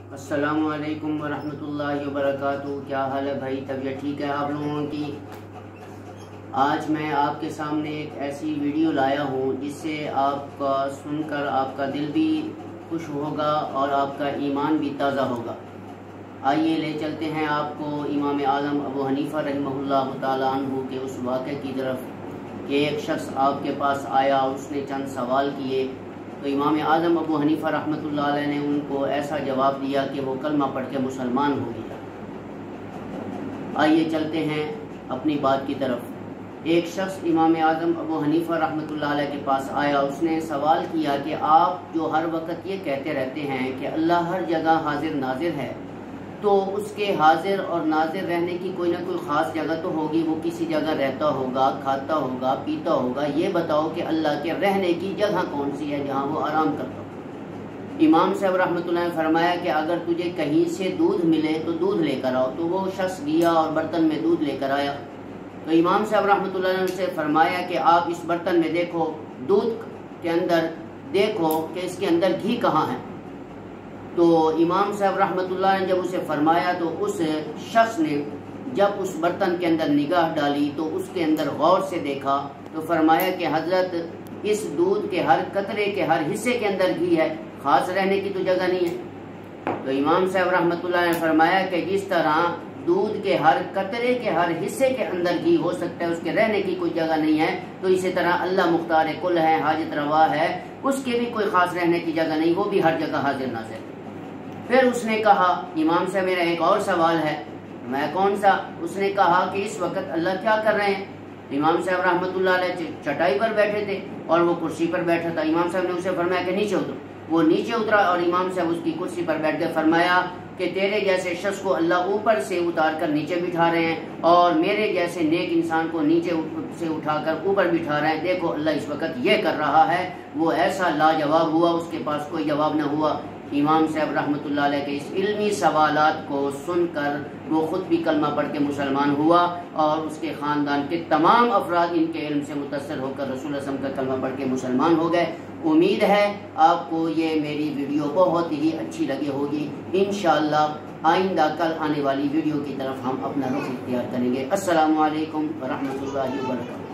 अस्सलामु अलैकुम वरहमतुल्लाहि वबरकातुहू। क्या हाल है भाई, तबीयत ठीक है आप लोगों की? आज मैं आपके सामने एक ऐसी वीडियो लाया हूँ जिससे आपका सुनकर आपका दिल भी खुश होगा और आपका ईमान भी ताज़ा होगा। आइए ले चलते हैं आपको इमाम आलम अबू हनीफा रहमहुल्लाह तआला अन्हु के उस वाक़े की तरफ कि एक शख्स आपके पास आया, उसने चंद सवाल किए तो इमाम आज़म अबू हनीफा रहमतुल्लाह अलैह ने उनको ऐसा जवाब दिया कि वो कलमा पढ़ के मुसलमान हो गया। आइए चलते हैं अपनी बात की तरफ। एक शख्स इमाम आज़म अबू हनीफा रहमतुल्लाह अलैह के पास आया, उसने सवाल किया कि आप जो हर वक्त ये कहते रहते हैं कि अल्लाह हर जगह हाजिर नाजिर है, तो उसके हाजिर और नाजिर रहने की कोई ना कोई ख़ास जगह तो होगी, वो किसी जगह रहता होगा, खाता होगा, पीता होगा। ये बताओ कि अल्लाह के रहने की जगह कौन सी है जहाँ वो आराम करता हो। इमाम साहब रहमतुल्लाह ने फरमाया कि अगर तुझे कहीं से दूध मिले तो दूध लेकर आओ। तो वो शख्स गया और बर्तन में दूध लेकर आया। तो इमाम साहब रहमतुल्लाह ने उनसे फरमाया कि आप इस बर्तन में देखो, दूध के अंदर देखो कि इसके अंदर घी कहाँ है। तो इमाम साहब रहमतुल्लाह ने जब उसे फरमाया तो उस शख्स ने जब उस बर्तन के अंदर निगाह डाली तो उसके अंदर गौर से देखा तो फरमाया कि हजरत इस दूध के हर कतरे के हर हिस्से के अंदर घी है, खास रहने की तो जगह नहीं है। तो इमाम साहब रहमतुल्लाह ने फरमाया कि जिस तरह दूध के हर कतरे के हर हिस्से के अंदर घी हो सकता है, उसके रहने की कोई जगह नहीं है, तो इसी तरह अल्लाह मुख्तार कुल है, हाजत रवा है, उसके भी कोई खास रहने की जगह नहीं, वो भी हर जगह हाजिर नाजिर। फिर उसने कहा, इमाम से मेरा एक और सवाल है। मैं कौन सा? उसने कहा कि इस वक्त अल्लाह क्या कर रहे हैं। इमाम साहब रहमतुल्लाह अलैह चटाई पर बैठे थे और वो कुर्सी पर बैठा था। इमाम साहब ने उसे फरमाया कि नीचे उतरो। वो नीचे उतरा और इमाम साहब उसकी कुर्सी पर बैठ कर फरमाया कि तेरे जैसे शख्स को अल्लाह ऊपर से उतार कर नीचे बिठा रहे हैं और मेरे जैसे नेक इंसान को नीचे से उठाकर ऊपर बिठा रहे हैं। देखो अल्लाह इस वक्त ये कर रहा है। वो ऐसा लाजवाब हुआ, उसके पास कोई जवाब न हुआ। इमाम साहब रहमतुल्लाह अलैह के इस इल्मी सवालात को सुनकर वो खुद भी कलमा पढ़ के मुसलमान हुआ और उसके ख़ानदान के तमाम अफराद इनके इल्म से मुतअस्सिर होकर रसूल अल्लाह का कलमा पढ़ के मुसलमान हो गए। उम्मीद है आपको ये मेरी वीडियो बहुत ही अच्छी लगी होगी। इंशाअल्लाह आइंदा कल आने वाली वीडियो की तरफ हम अपना रुख इख्तियार करेंगे। अस्सलामु अलैकुम व रहमतुल्लाहि व बरकातहू।